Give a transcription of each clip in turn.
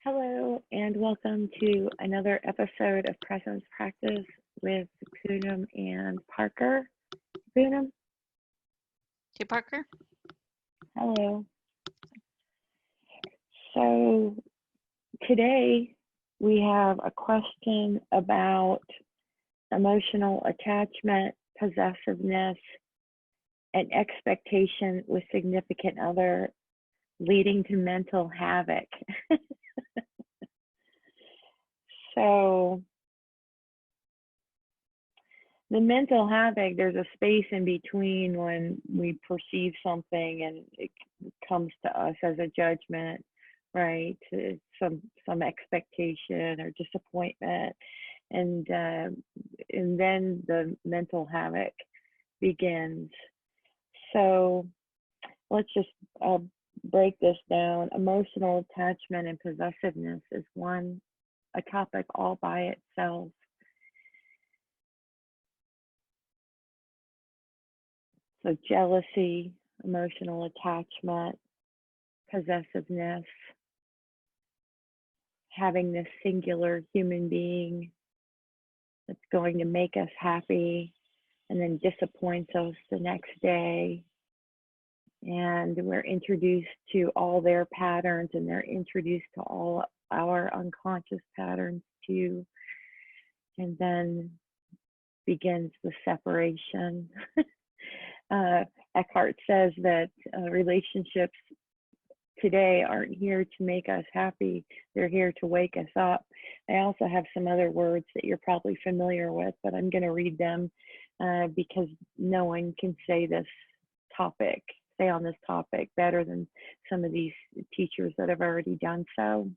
Hello, and welcome to another episode of Presence Practice with Poonam and Parker. Poonam, Hey, Parker. hello. So today we have a question about emotional attachment, possessiveness, and expectation with significant other leading to mental havoc. So the mental havoc, there's a space in between when we perceive something and it comes to us as a judgment, right? Some expectation or disappointment, and then the mental havoc begins. So let's just break this down. Emotional attachment and possessiveness is a topic all by itself. So jealousy, emotional attachment, possessiveness, having this singular human being that's going to make us happy and then disappoints us the next day. And we're introduced to all their patterns, and they're introduced to all our unconscious patterns too. And then begins the separation. Eckhart says that relationships today aren't here to make us happy, they're here to wake us up. I also have some other words that you're probably familiar with, but I'm going to read them because no one can say on this topic better than some of these teachers that have already done so.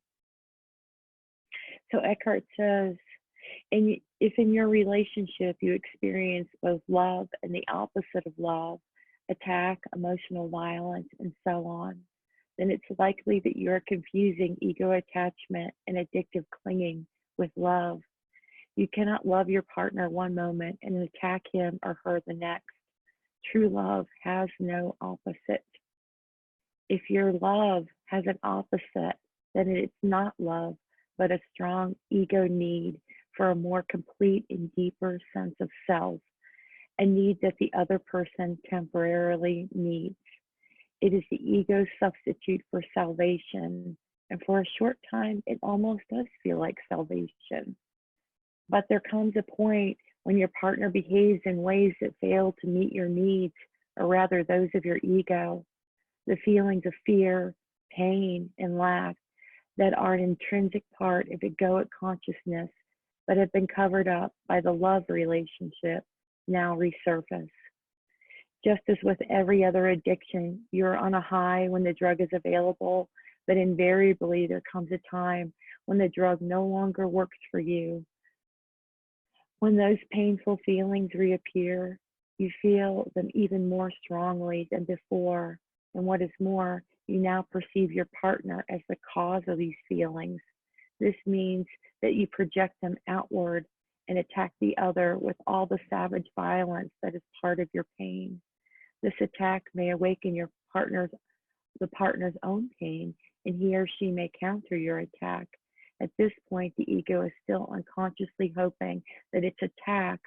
So Eckhart says, if in your relationship you experience both love and the opposite of love, attack, emotional violence, and so on, then it's likely that you are confusing ego attachment and addictive clinging with love. You cannot love your partner one moment and attack him or her the next. True love has no opposite. If your love has an opposite, then it's not love, but a strong ego need for a more complete and deeper sense of self, a need that the other person temporarily needs. It is the ego's substitute for salvation, and for a short time, it almost does feel like salvation. But there comes a point when your partner behaves in ways that fail to meet your needs, or rather those of your ego. The feelings of fear, pain, and lack that are an intrinsic part of egoic consciousness but have been covered up by the love relationship now resurface. Just as with every other addiction, you're on a high when the drug is available, but invariably there comes a time when the drug no longer works for you. When those painful feelings reappear, you feel them even more strongly than before. And what is more, you now perceive your partner as the cause of these feelings. This means that you project them outward and attack the other with all the savage violence that is part of your pain. This attack may awaken the partner's own pain, and he or she may counter your attack. At this point, the ego is still unconsciously hoping that its attack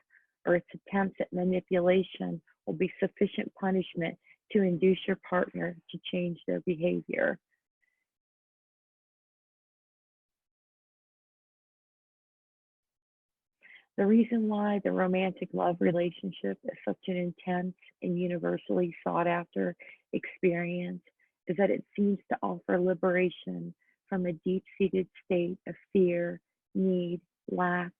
or its attempts at manipulation will be sufficient punishment to induce your partner to change their behavior. The reason why the romantic love relationship is such an intense and universally sought after experience is that it seems to offer liberation from a deep-seated state of fear, need, lack,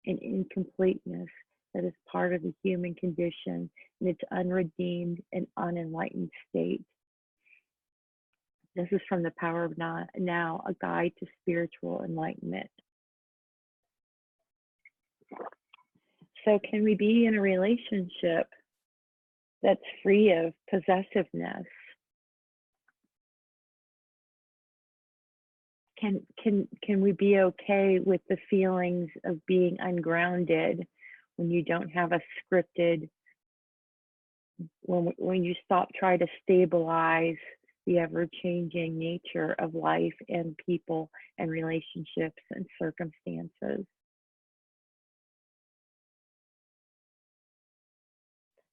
and incompleteness that is part of the human condition in its unredeemed and unenlightened state. This is from The Power of Now, a guide to spiritual enlightenment. So can we be in a relationship that's free of possessiveness? Can we be okay with the feelings of being ungrounded when you don't have a scripted, when you stop trying to stabilize the ever-changing nature of life and people and relationships and circumstances.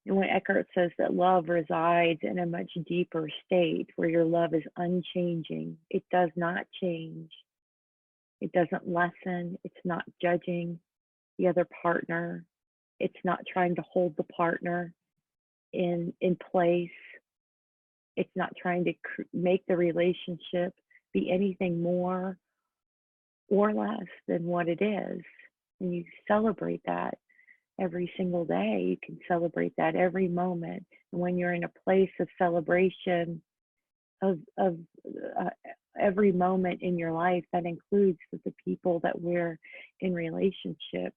And when Eckhart says that love resides in a much deeper state where your love is unchanging, it does not change. It doesn't lessen. It's not judging the other partner. It's not trying to hold the partner in place. It's not trying to make the relationship be anything more or less than what it is. And you celebrate that every single day. You can celebrate that every moment. And when you're in a place of celebration of every moment in your life, that includes the people that we're in relationship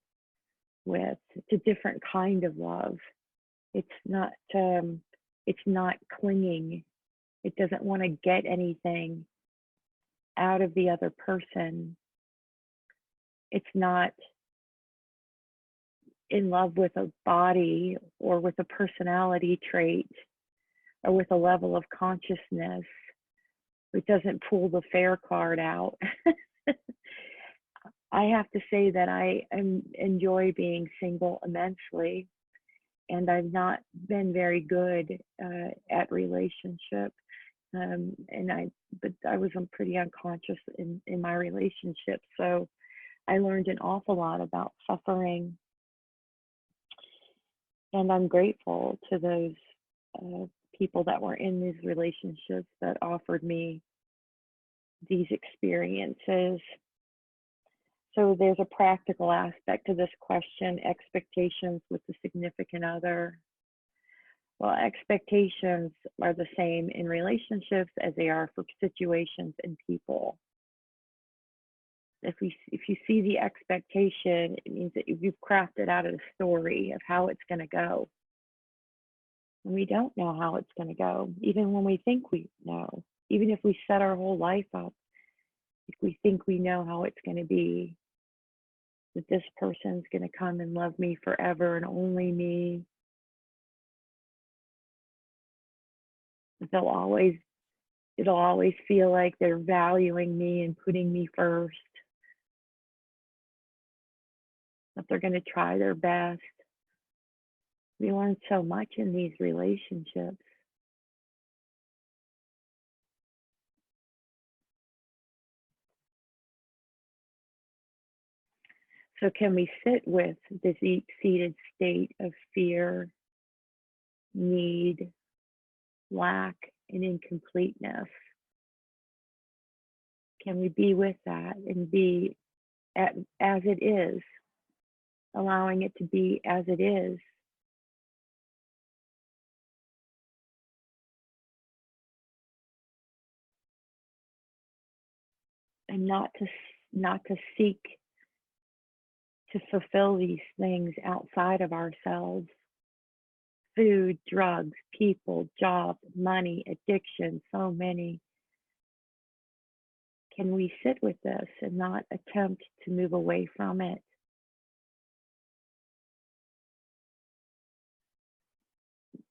with. It's a different kind of love. It's not clinging. It doesn't want to get anything out of the other person. It's not in love with a body or with a personality trait or with a level of consciousness. It doesn't pull the fair card out. I have to say that I enjoy being single immensely, and I've not been very good at relationship. But I was pretty unconscious in my relationship, so I learned an awful lot about suffering, and I'm grateful to those people that were in these relationships that offered me these experiences. So there's a practical aspect to this question: expectations with the significant other. Well, expectations are the same in relationships as they are for situations and people. If you see the expectation, it means that you've crafted out a story of how it's going to go. And we don't know how it's going to go, even when we think we know. Even if we set our whole life up, if we think we know how it's going to be, that this person's going to come and love me forever and only me, it'll always feel like they're valuing me and putting me first, that they're going to try their best. We learn so much in these relationships. So can we sit with this deep-seated state of fear, need, lack, and incompleteness? Can we be with that and be as it is, allowing it to be as it is? And not to seek to fulfill these things outside of ourselves. Food, drugs, people, jobs, money, addiction, so many. Can we sit with this and not attempt to move away from it?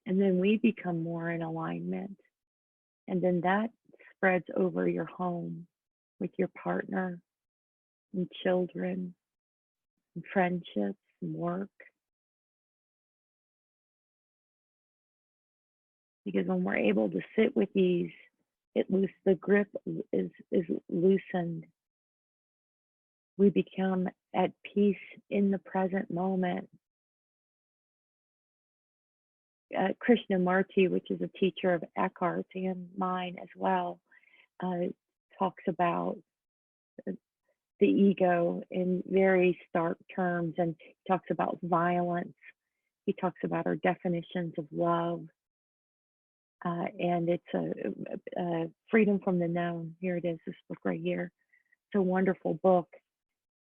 And then we become more in alignment. And then that spreads over your home with your partner and children and friendships and work. Because when we're able to sit with these, the grip is loosened. We become at peace in the present moment. Krishnamurti, which is a teacher of Eckhart and mine as well, talks about the ego in very stark terms, and he talks about violence. He talks about our definitions of love. And it's a Freedom from the Known. Here it is, this book right here. It's a wonderful book.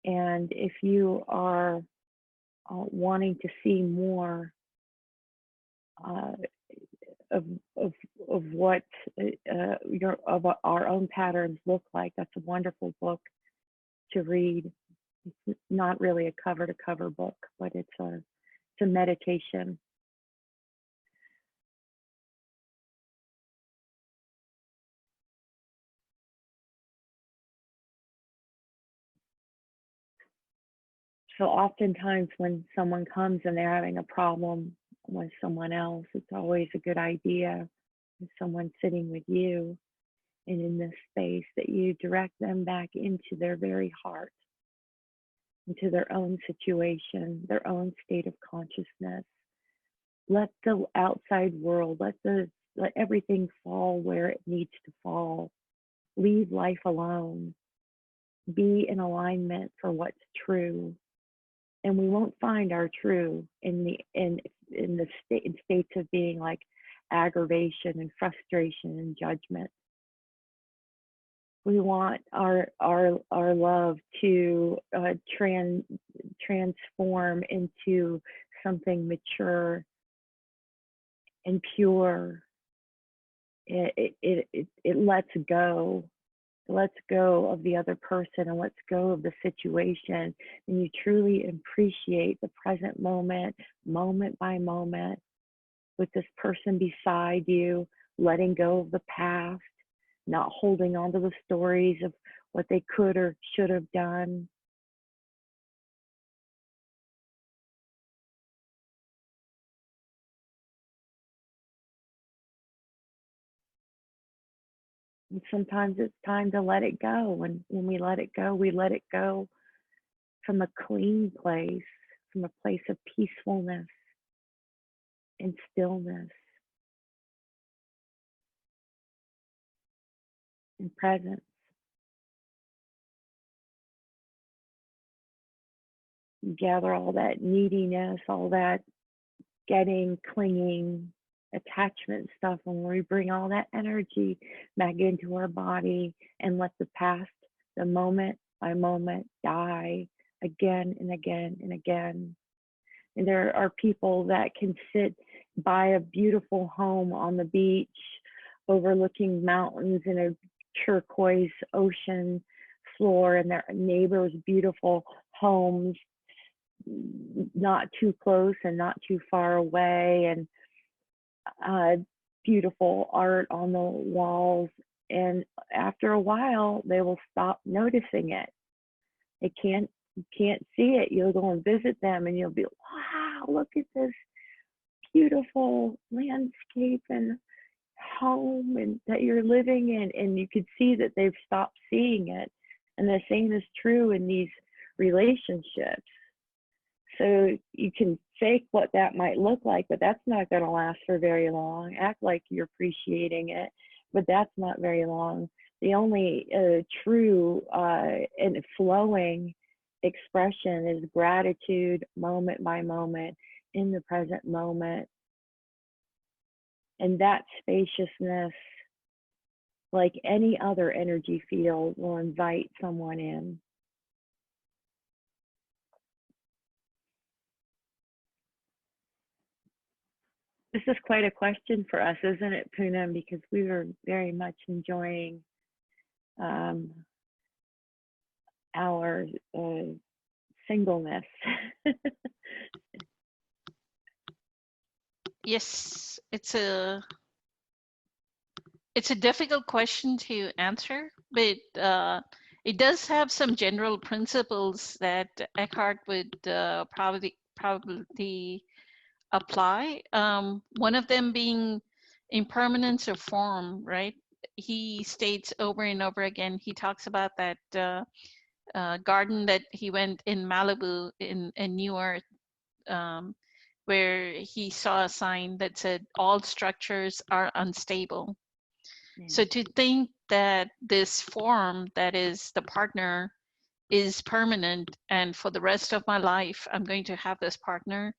And if you are wanting to see more of what our own patterns look like, that's a wonderful book to read. It's not really a cover-to-cover book, but it's a meditation. So oftentimes when someone comes and they're having a problem with someone else, it's always a good idea, if someone sitting with you and in this space, that you direct them back into their very heart, into their own situation, their own state of consciousness. Let the outside world, let everything fall where it needs to fall. Leave life alone. Be in alignment for what's true. And we won't find our true in states of being like aggravation and frustration and judgment. We want our love to transform into something mature and pure. It lets go. It lets go of the other person and lets go of the situation. And you truly appreciate the present moment, moment by moment, with this person beside you, letting go of the past, not holding on to the stories of what they could or should have done. And sometimes it's time to let it go. And when we let it go from a clean place, from a place of peacefulness and stillness and presence. You gather all that neediness, all that getting, clinging, attachment stuff, and we bring all that energy back into our body and let the past, the moment by moment, die again and again and again. And there are people that can sit by a beautiful home on the beach, overlooking mountains and a turquoise ocean floor, and their neighbors' beautiful homes, not too close and not too far away, and beautiful art on the walls. And after a while, they will stop noticing it. They can't see it. You'll go and visit them and you'll be, wow, look at this beautiful landscape and home and that you're living in. And you could see that they've stopped seeing it. And the same is true in these relationships. So you can fake what that might look like, but that's not going to last for very long. Act like you're appreciating it, but that's not very long. The only true and flowing expression is gratitude, moment by moment, in the present moment. And that spaciousness, like any other energy field, will invite someone in. This is quite a question for us, isn't it, Poonam? Because we were very much enjoying our singleness. Yes, it's a difficult question to answer, but it does have some general principles that Eckhart would probably apply. One of them being impermanence of form, right? He states over and over again, he talks about that garden that he went in Malibu in New Earth, where he saw a sign that said, all structures are unstable. Yeah. So to think that this form that is the partner is permanent and for the rest of my life, I'm going to have this partner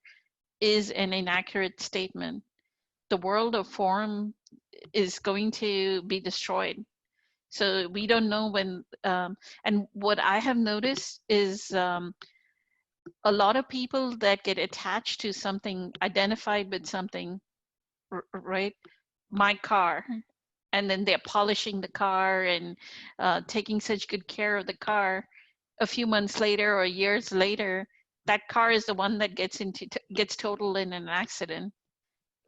is an inaccurate statement. The world of form is going to be destroyed. So we don't know when, and what I have noticed is a lot of people that get attached to something, identified with something, right? My car, and then they're polishing the car and taking such good care of the car. A few months later or years later, that car is the one that gets totaled in an accident,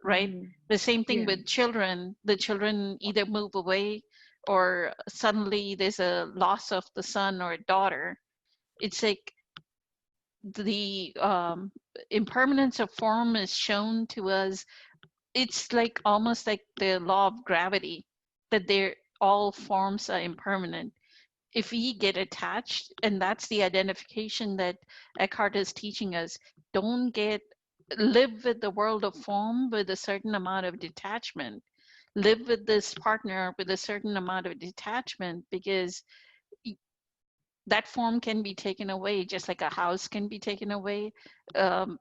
right? Mm-hmm. The same thing with children. The children either move away or suddenly there's a loss of the son or daughter. It's like the impermanence of form is shown to us. It's like almost like the law of gravity, that they're all forms are impermanent. If we get attached, and that's the identification that Eckhart is teaching us, don't get live with the world of form with a certain amount of detachment. Live with this partner with a certain amount of detachment, because that form can be taken away, just like a house can be taken away. um,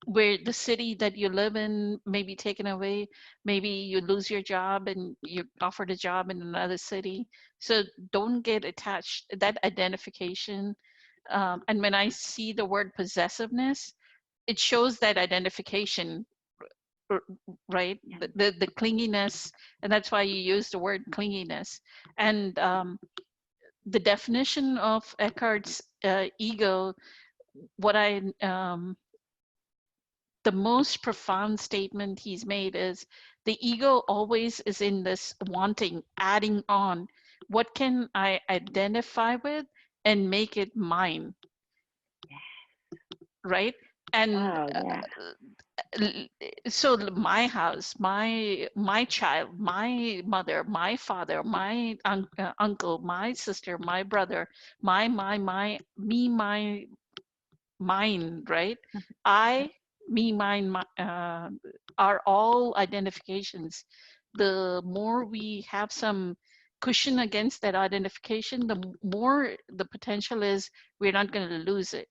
where the city that you live in may be taken away. Maybe you lose your job and you're offered a job in another city. So don't get attached, that identification. And when I see the word possessiveness, it shows that identification, r- right? Yeah. The clinginess, and that's why you use the word clinginess. And the definition of Eckhart's ego, what the most profound statement he's made is, the ego always is in this wanting, adding on. What can I identify with and make it mine, right? And Oh, yeah. so my house, my child, my mother, my father, my uncle, my sister, my brother, my me, my mine, right? I, me, mine, are all identifications. The more we have some cushion against that identification, the more the potential is we're not going to lose it.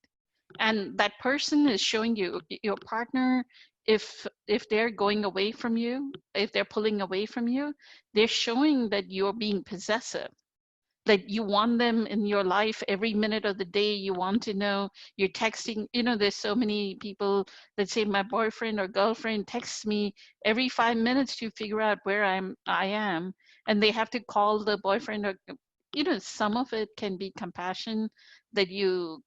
And that person is showing you, your partner, if they're going away from you, if they're pulling away from you, they're showing that you're being possessive, that you want them in your life every minute of the day. You want to know, you're texting, there's so many people that say, my boyfriend or girlfriend texts me every 5 minutes to figure out where I am. And they have to call the boyfriend, or some of it can be compassion, that you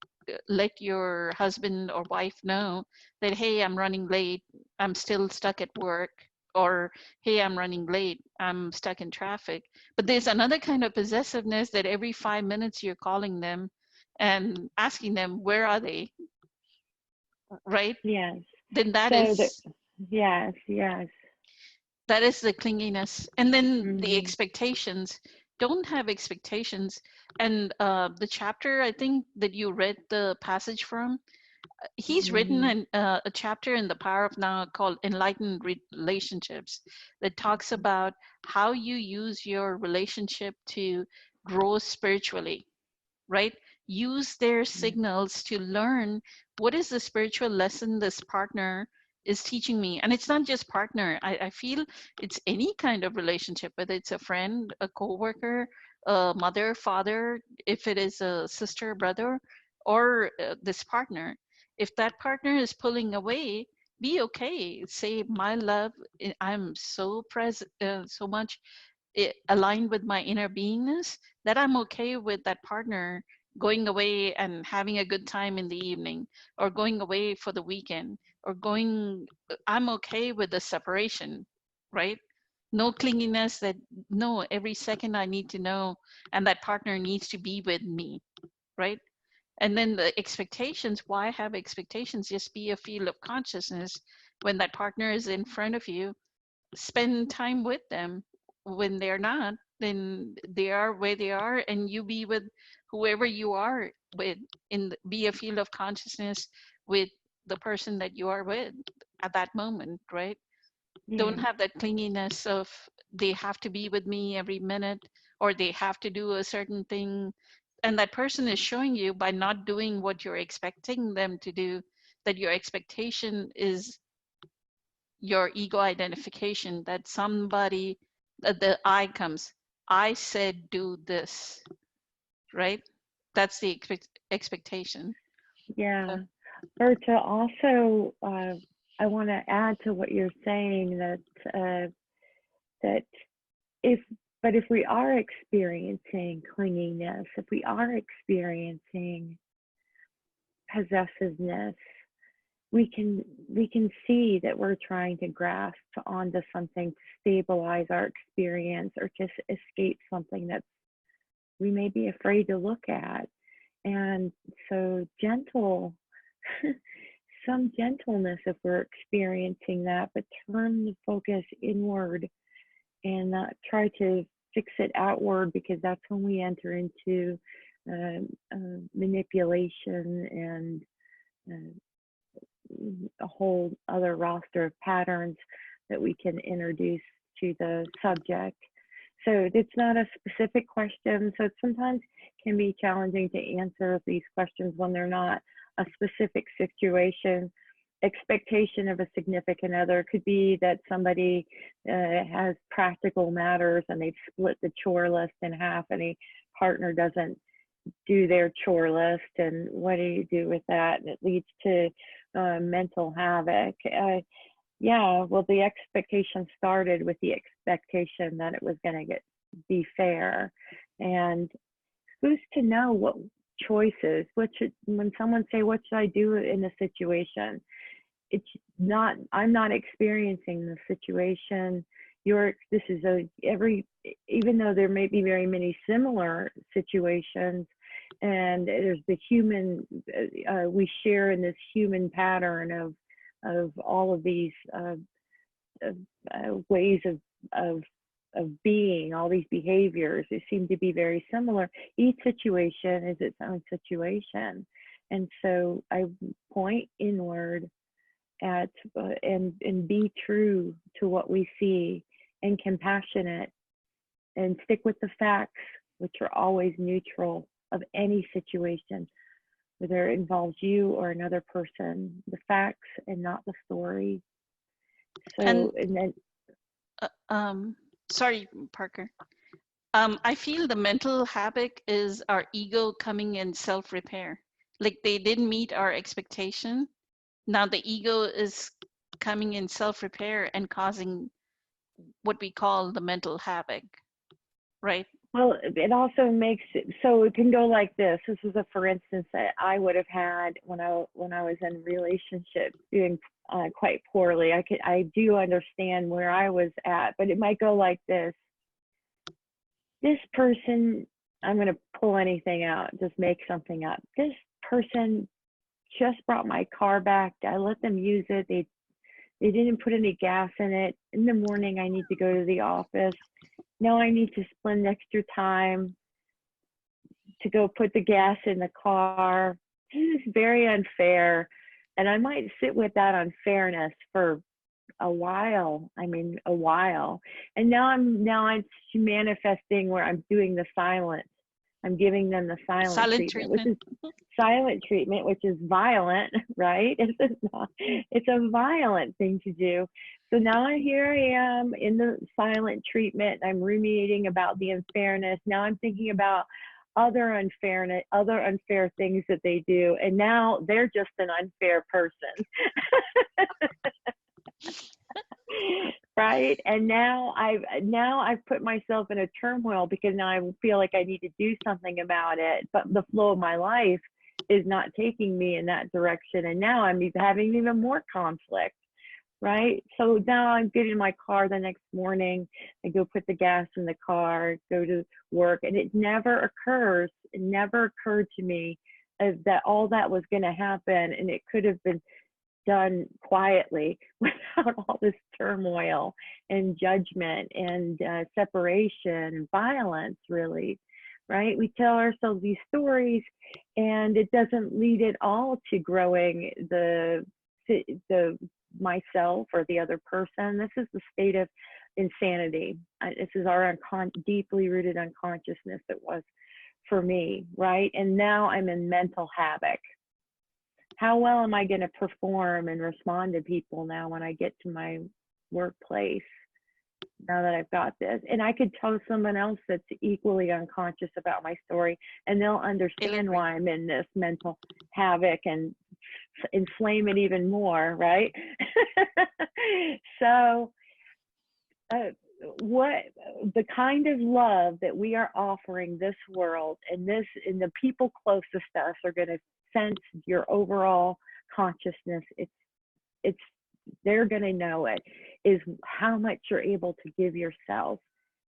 let your husband or wife know that, hey, I'm running late, I'm still stuck at work, or hey, I'm running late, I'm stuck in traffic. But there's another kind of possessiveness, that every 5 minutes you're calling them and asking them, where are they, right? Yes. Then that So the, is yes, yes. that is the clinginess. And then the Hmm. expectations. Don't have expectations. And the chapter, I think, that you read the passage from, he's written Hmm. a chapter in The Power of Now called Enlightened Relationships, that talks about how you use your relationship to grow spiritually, right? Use their signals to learn, what is the spiritual lesson this partner is teaching me. And it's not just partner. I feel it's any kind of relationship, whether it's a friend, a coworker, a mother, father, if it is a sister, brother, or this partner. If that partner is pulling away, be okay. Say, my love, I'm so present, so much aligned with my inner beingness, that I'm okay with that partner going away and having a good time in the evening, or going away for the weekend, or I'm okay with the separation, right? No clinginess, that no, every second I need to know, and that partner needs to be with me, right? And then the expectations, why have expectations? Just be a field of consciousness. When that partner is in front of you, spend time with them. When they're not, then they are where they are, and you be with whoever you are with, be a field of consciousness with the person that you are with at that moment, right? Don't Yes. have that clinginess of, they have to be with me every minute, or they have to do a certain thing. And that person is showing you, by not doing what you're expecting them to do, that your expectation is your ego identification, that somebody, that the I comes, I said do this, right? That's the expectation. So, Yeah. Or to also, I want to add to what you're saying, that if, but if we are experiencing clinginess, if we are experiencing possessiveness, we can see that we're trying to grasp onto something to stabilize our experience, or to escape something that we may be afraid to look at. And so gentle some gentleness if we're experiencing that, but turn the focus inward and not try to fix it outward, because that's when we enter into manipulation and a whole other roster of patterns that we can introduce to the subject. So it's not a specific question. So it sometimes can be challenging to answer these questions when they're not a specific situation. Expectation of a significant other could be that somebody has practical matters and they've split the chore list in half, and a partner doesn't do their chore list, and what do you do with that? And it leads to mental havoc. Yeah, well, the expectation started with the expectation that it was going to be fair, and who's to know what choices? When someone say, "What should I do in a situation?" It's not. I'm not experiencing the situation. This is even though there may be very many similar situations, and there's the human, we share in this human pattern of all of these ways of being, all these behaviors. They seem to be very similar. Each situation is its own situation, and so I point inward at and be true to what we see, and compassionate, and stick with the facts, which are always neutral of any situation, whether it involves you or another person. The facts and not the story. So and then sorry, Parker. I feel the mental havoc is our ego coming in self-repair. Like they didn't meet our expectation. Now the ego is coming in self-repair and causing what we call the mental havoc, right? well, it also makes it so it can go like this. This is a for instance that I would have had when I was in a relationship doing quite poorly. I do understand where I was at, but it might go like this. This person, I'm going to pull anything out, just make something up. This person just brought my car back. I let them use it. They didn't put any gas in it. In the morning, I need to go to the office. Now I need to spend extra time to go put the gas in the car. This is very unfair. And I might sit with that unfairness for a while. I mean, a while. And now I'm manifesting where I'm doing the silent. I'm giving them the silent treatment, which is silent treatment, which is violent, right? It's a violent thing to do. So now here I am in the silent treatment. I'm ruminating about the unfairness. Now I'm thinking about other unfair things that they do, and now they're just an unfair person. Right? And now I've put myself in a turmoil because now I feel like I need to do something about it, but the flow of my life is not taking me in that direction, and now I'm having even more conflict, right? So now I'm getting in my car the next morning, I go put the gas in the car, go to work, and it never occurred to me that all that was going to happen, and it could have been done quietly without all this turmoil and judgment and separation and violence, really, right? We tell ourselves these stories, and it doesn't lead at all to growing the myself or the other person. This is the state of insanity. This is our deeply rooted unconsciousness. It was for me, right? And now I'm in mental havoc. How well am I going to perform and respond to people now when I get to my workplace, now that I've got this? And I could tell someone else that's equally unconscious about my story, and they'll understand why I'm in this mental havoc and inflame it even more, right? So what the kind of love that we are offering this world and the people closest to us are going to sense your overall consciousness. They're going to know it, is how much you're able to give yourself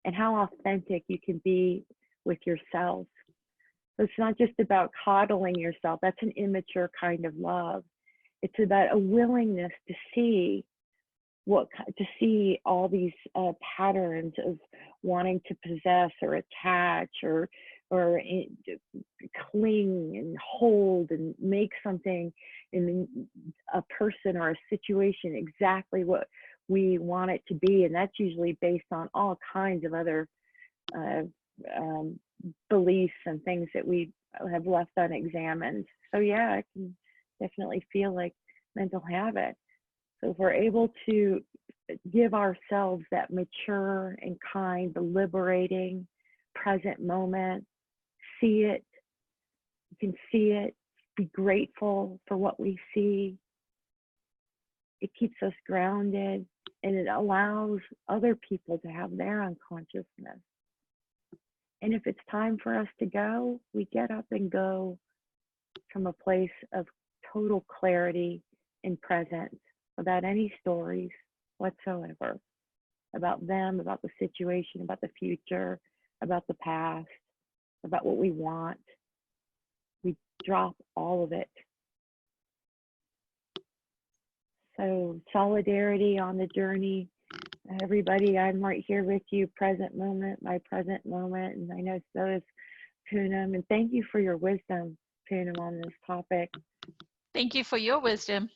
and how authentic you can be with yourself, So it's not just about coddling yourself. That's an immature kind of love. It's about a willingness to see all these patterns of wanting to possess or attach or cling and hold and make something in a person or a situation exactly what we want it to be. And that's usually based on all kinds of other beliefs and things that we have left unexamined. So yeah, I can definitely feel like mental havoc. So if we're able to give ourselves that mature and kind, the liberating present moment, see it, you can see it, be grateful for what we see. It keeps us grounded, and it allows other people to have their unconsciousness. And if it's time for us to go, we get up and go from a place of total clarity and presence, without any stories whatsoever about them, about the situation, about the future, about the past, about what we want. We drop all of it. So solidarity on the journey. Everybody, I'm right here with you, present moment, my present moment. And I know so is Poonam. And thank you for your wisdom, Poonam, on this topic. Thank you for your wisdom.